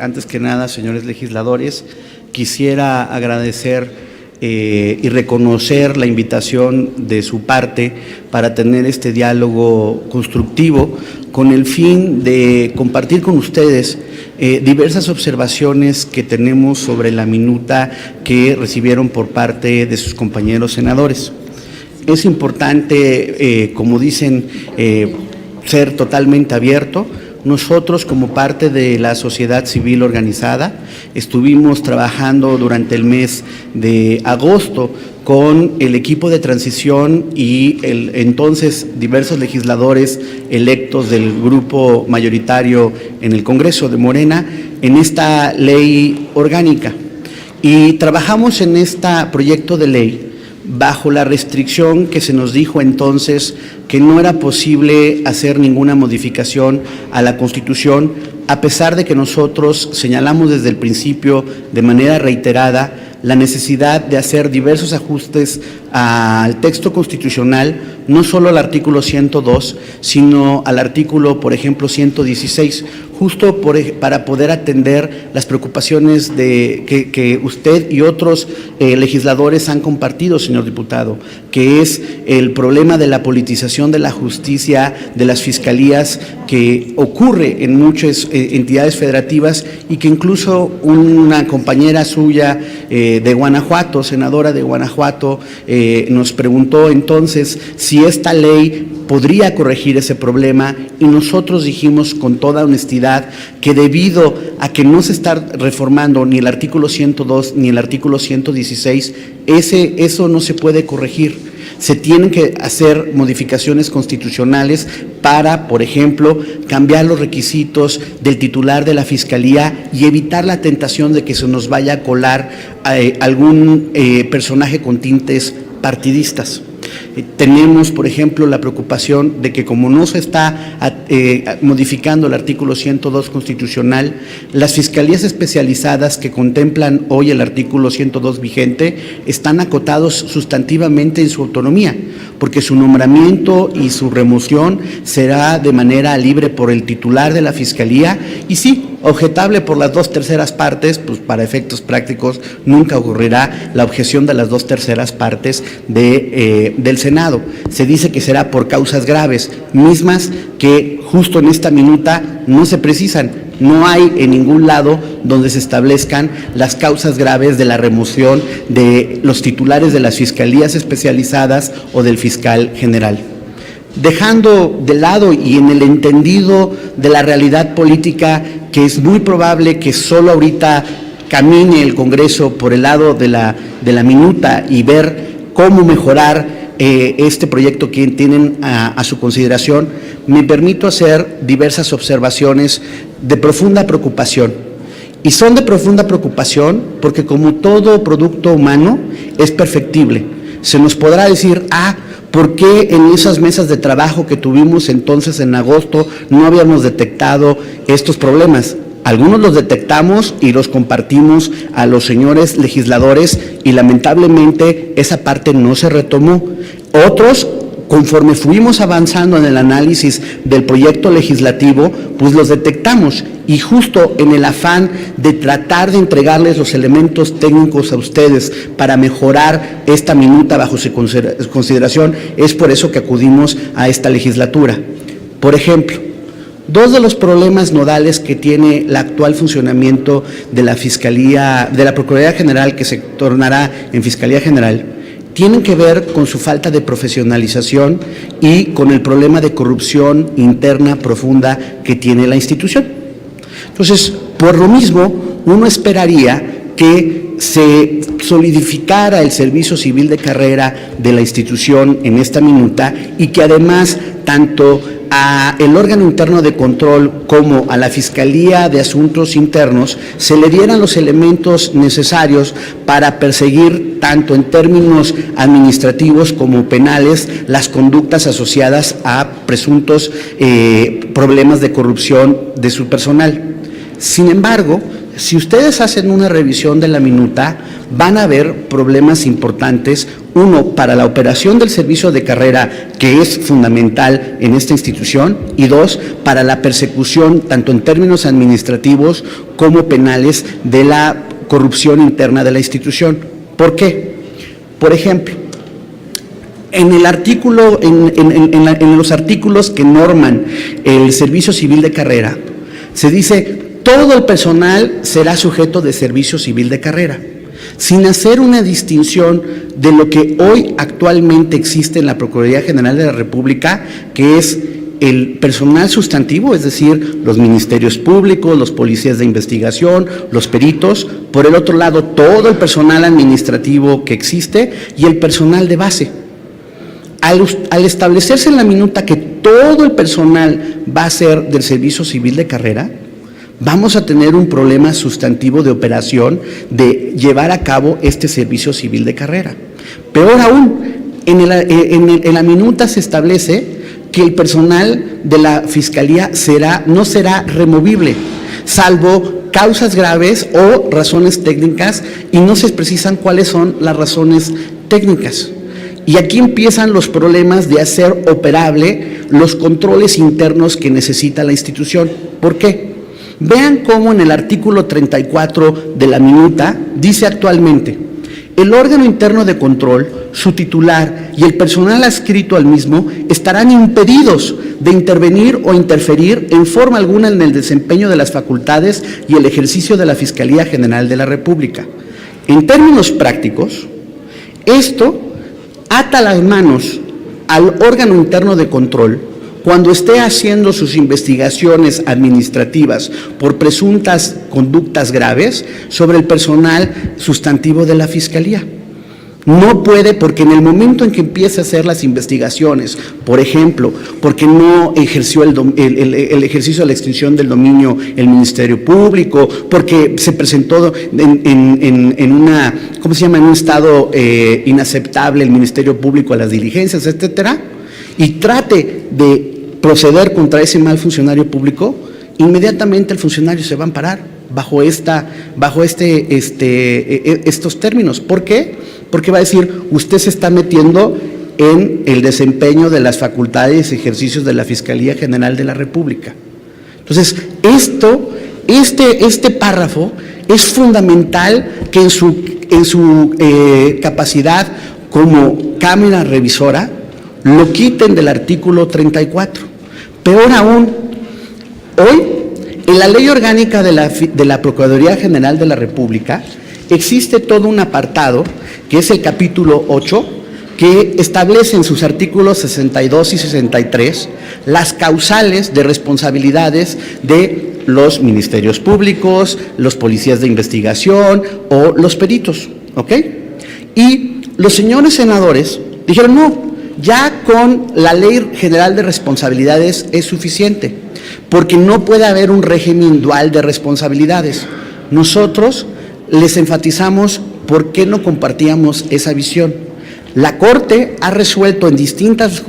Antes que nada, señores legisladores, quisiera agradecer y reconocer la invitación de su parte para tener este diálogo constructivo con el fin de compartir con ustedes diversas observaciones que tenemos sobre la minuta que recibieron por parte de sus compañeros senadores. Es importante, como dicen, ser totalmente abierto. Nosotros, como parte de la sociedad civil organizada, estuvimos trabajando durante el mes de agosto con el equipo de transición y entonces diversos legisladores electos del grupo mayoritario en el Congreso de Morena en esta ley orgánica. Y trabajamos en este proyecto de ley bajo la restricción que se nos dijo entonces que no era posible hacer ninguna modificación a la Constitución, a pesar de que nosotros señalamos desde el principio de manera reiterada la necesidad de hacer diversos ajustes al texto constitucional, no solo al artículo 102, sino al artículo, por ejemplo, 116, justo para poder atender las preocupaciones que usted y otros legisladores han compartido, señor diputado, que es el problema de la politización de la justicia, de las fiscalías, que ocurre en muchas entidades federativas y que incluso una compañera suya de Guanajuato, senadora de Guanajuato, nos preguntó entonces si esta ley podría corregir ese problema, y nosotros dijimos con toda honestidad que debido a que no se está reformando ni el artículo 102 ni el artículo 116, eso no se puede corregir. Se tienen que hacer modificaciones constitucionales para, por ejemplo, cambiar los requisitos del titular de la Fiscalía y evitar la tentación de que se nos vaya a colar algún personaje con tintes partidistas. Tenemos, por ejemplo, la preocupación de que como no se está modificando el artículo 102 constitucional, las fiscalías especializadas que contemplan hoy el artículo 102 vigente están acotados sustantivamente en su autonomía, porque su nombramiento y su remoción será de manera libre por el titular de la Fiscalía y sí, objetable por las 2/3 partes, pues para efectos prácticos nunca ocurrirá la objeción de las 2/3 partes del Senado. Se dice que será por causas graves, mismas que justo en esta minuta no se precisan. No hay en ningún lado donde se establezcan las causas graves de la remoción de los titulares de las fiscalías especializadas o del fiscal general. Dejando de lado y en el entendido de la realidad política, que es muy probable que solo ahorita camine el Congreso por el lado de la minuta y ver cómo mejorar este proyecto que tienen a su consideración, me permito hacer diversas observaciones de profunda preocupación. Y son de profunda preocupación porque, como todo producto humano, es perfectible. Se nos podrá decir, ¿por qué en esas mesas de trabajo que tuvimos entonces en agosto no habíamos detectado estos problemas? Algunos los detectamos y los compartimos a los señores legisladores y lamentablemente esa parte no se retomó. Otros, conforme fuimos avanzando en el análisis del proyecto legislativo, pues los detectamos y justo en el afán de tratar de entregarles los elementos técnicos a ustedes para mejorar esta minuta bajo su consideración, es por eso que acudimos a esta legislatura. Por ejemplo, dos de los problemas nodales que tiene el actual funcionamiento de la Fiscalía, de la Procuraduría General, que se tornará en Fiscalía General, tienen que ver con su falta de profesionalización y con el problema de corrupción interna profunda que tiene la institución. Entonces, por lo mismo, uno esperaría que se solidificara el servicio civil de carrera de la institución en esta minuta y que además tanto a el órgano interno de control como a la Fiscalía de Asuntos Internos se le dieran los elementos necesarios para perseguir tanto en términos administrativos como penales las conductas asociadas a presuntos problemas de corrupción de su personal. Sin embargo, si ustedes hacen una revisión de la minuta, van a ver problemas importantes. Uno, para la operación del servicio de carrera, que es fundamental en esta institución, y dos, para la persecución, tanto en términos administrativos como penales, de la corrupción interna de la institución. ¿Por qué? Por ejemplo, en el artículo, en los artículos que norman el servicio civil de carrera, se dice: todo el personal será sujeto de servicio civil de carrera, sin hacer una distinción de lo que hoy actualmente existe en la Procuraduría General de la República, que es el personal sustantivo, es decir, los ministerios públicos, los policías de investigación, los peritos; por el otro lado, todo el personal administrativo que existe y el personal de base. Al establecerse en la minuta que todo el personal va a ser del servicio civil de carrera, vamos a tener un problema sustantivo de operación de llevar a cabo este servicio civil de carrera. Peor aún, en la minuta se establece que el personal de la Fiscalía no será removible, salvo causas graves o razones técnicas, y no se precisan cuáles son las razones técnicas. Y aquí empiezan los problemas de hacer operable los controles internos que necesita la institución. ¿Por qué? Vean cómo en el artículo 34 de la minuta dice actualmente: el órgano interno de control, su titular y el personal adscrito al mismo estarán impedidos de intervenir o interferir en forma alguna en el desempeño de las facultades y el ejercicio de la Fiscalía General de la República. En términos prácticos, esto ata las manos al órgano interno de control cuando esté haciendo sus investigaciones administrativas por presuntas conductas graves sobre el personal sustantivo de la Fiscalía. No puede, porque en el momento en que empiece a hacer las investigaciones, por ejemplo, porque no ejerció el ejercicio de la extinción del dominio el Ministerio Público, porque se presentó en una, ¿cómo se llama?, en un estado inaceptable el Ministerio Público a las diligencias, etcétera, y trate de proceder contra ese mal funcionario público, inmediatamente el funcionario se va a amparar bajo estos términos. ¿Por qué? Porque va a decir: usted se está metiendo en el desempeño de las facultades y ejercicios de la Fiscalía General de la República. Entonces, este párrafo es fundamental que en su capacidad como Cámara Revisora lo quiten del artículo 34. Peor aún, hoy, en la Ley Orgánica de la Procuraduría General de la República, existe todo un apartado, que es el capítulo 8, que establece en sus artículos 62 y 63 las causales de responsabilidades de los ministerios públicos, los policías de investigación o los peritos, ¿ok? Y los señores senadores dijeron: no, ya con la Ley General de Responsabilidades es suficiente, porque no puede haber un régimen dual de responsabilidades. Nosotros les enfatizamos por qué no compartíamos esa visión. La Corte ha resuelto en distintas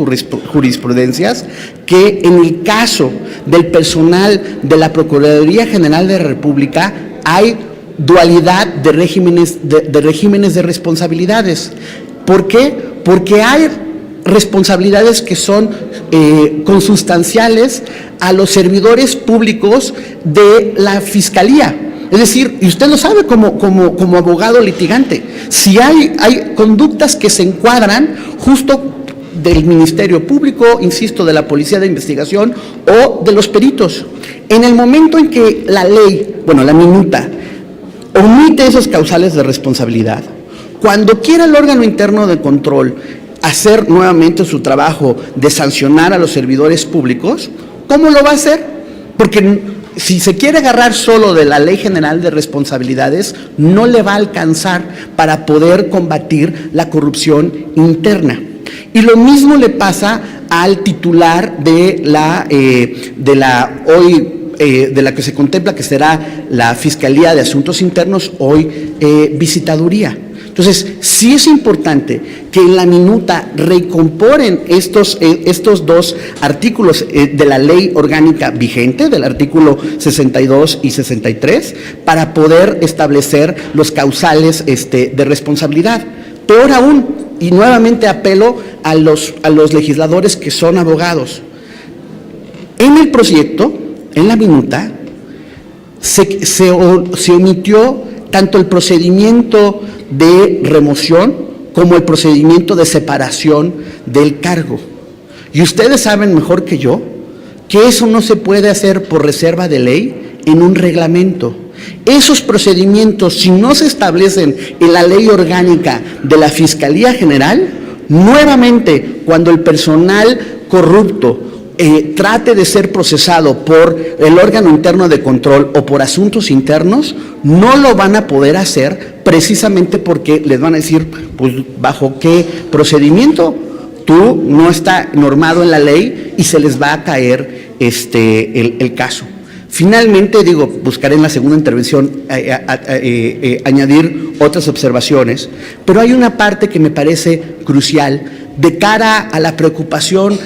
jurisprudencias que en el caso del personal de la Procuraduría General de la República hay dualidad de regímenes de responsabilidades. ¿Por qué? Porque hay responsabilidades que son consustanciales a los servidores públicos de la Fiscalía. Es decir, y usted lo sabe como abogado litigante, si hay conductas que se encuadran justo del Ministerio Público, insisto, de la Policía de Investigación o de los peritos. En el momento en que la ley, la minuta, omite esos causales de responsabilidad, cuando quiera el órgano interno de control hacer nuevamente su trabajo de sancionar a los servidores públicos, ¿cómo lo va a hacer? Porque si se quiere agarrar solo de la Ley General de Responsabilidades, no le va a alcanzar para poder combatir la corrupción interna. Y lo mismo le pasa al titular de la que se contempla que será la Fiscalía de Asuntos Internos, hoy Visitaduría. Entonces, sí es importante que en la minuta reincorporen estos dos artículos de la ley orgánica vigente, del artículo 62 y 63, para poder establecer los causales de responsabilidad. Peor aún, y nuevamente apelo a los legisladores que son abogados. En el proyecto, en la minuta, se omitió tanto el procedimiento de remoción como el procedimiento de separación del cargo. Y ustedes saben mejor que yo que eso no se puede hacer por reserva de ley en un reglamento. Esos procedimientos, si no se establecen en la ley orgánica de la Fiscalía General, nuevamente, cuando el personal corrupto trate de ser procesado por el órgano interno de control o por asuntos internos, no lo van a poder hacer precisamente porque les van a decir, pues, ¿bajo qué procedimiento? Tú no está normado en la ley y se les va a caer el caso. Finalmente, buscaré en la segunda intervención añadir otras observaciones, pero hay una parte que me parece crucial de cara a la preocupación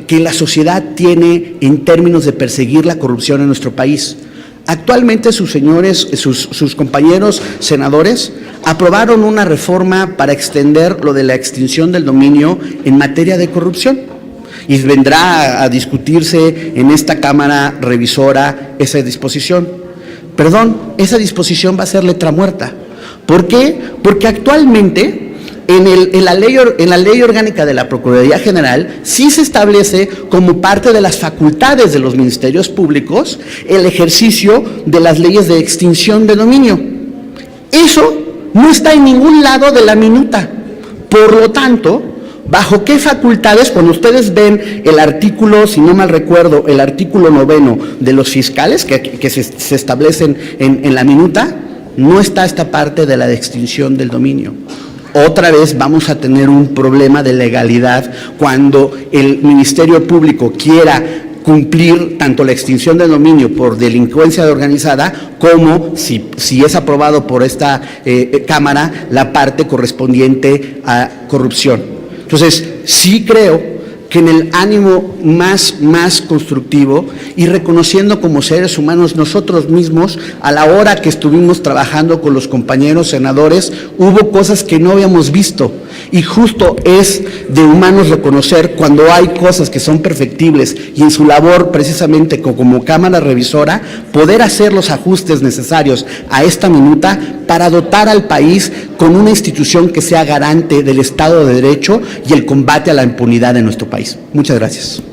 que la sociedad tiene en términos de perseguir la corrupción en nuestro país. Actualmente sus compañeros senadores aprobaron una reforma para extender lo de la extinción del dominio en materia de corrupción. Y vendrá a discutirse en esta Cámara Revisora esa disposición. Perdón, esa disposición va a ser letra muerta. ¿Por qué? Porque actualmente en la ley orgánica de la Procuraduría General sí se establece como parte de las facultades de los ministerios públicos el ejercicio de las leyes de extinción de dominio. Eso no está en ningún lado de la minuta. Por lo tanto, ¿bajo qué facultades? Cuando ustedes ven el artículo, si no mal recuerdo, el artículo 9 de los fiscales que se establecen en la minuta, no está esta parte de la extinción del dominio. Otra vez vamos a tener un problema de legalidad cuando el Ministerio Público quiera cumplir tanto la extinción del dominio por delincuencia organizada como, si es aprobado por esta Cámara, la parte correspondiente a corrupción. Entonces, sí creo que en el ánimo más constructivo y reconociendo como seres humanos nosotros mismos, a la hora que estuvimos trabajando con los compañeros senadores, hubo cosas que no habíamos visto. Y justo es de humanos reconocer cuando hay cosas que son perfectibles y en su labor precisamente como Cámara Revisora, poder hacer los ajustes necesarios a esta minuta para dotar al país con una institución que sea garante del Estado de Derecho y el combate a la impunidad en nuestro país. Muchas gracias.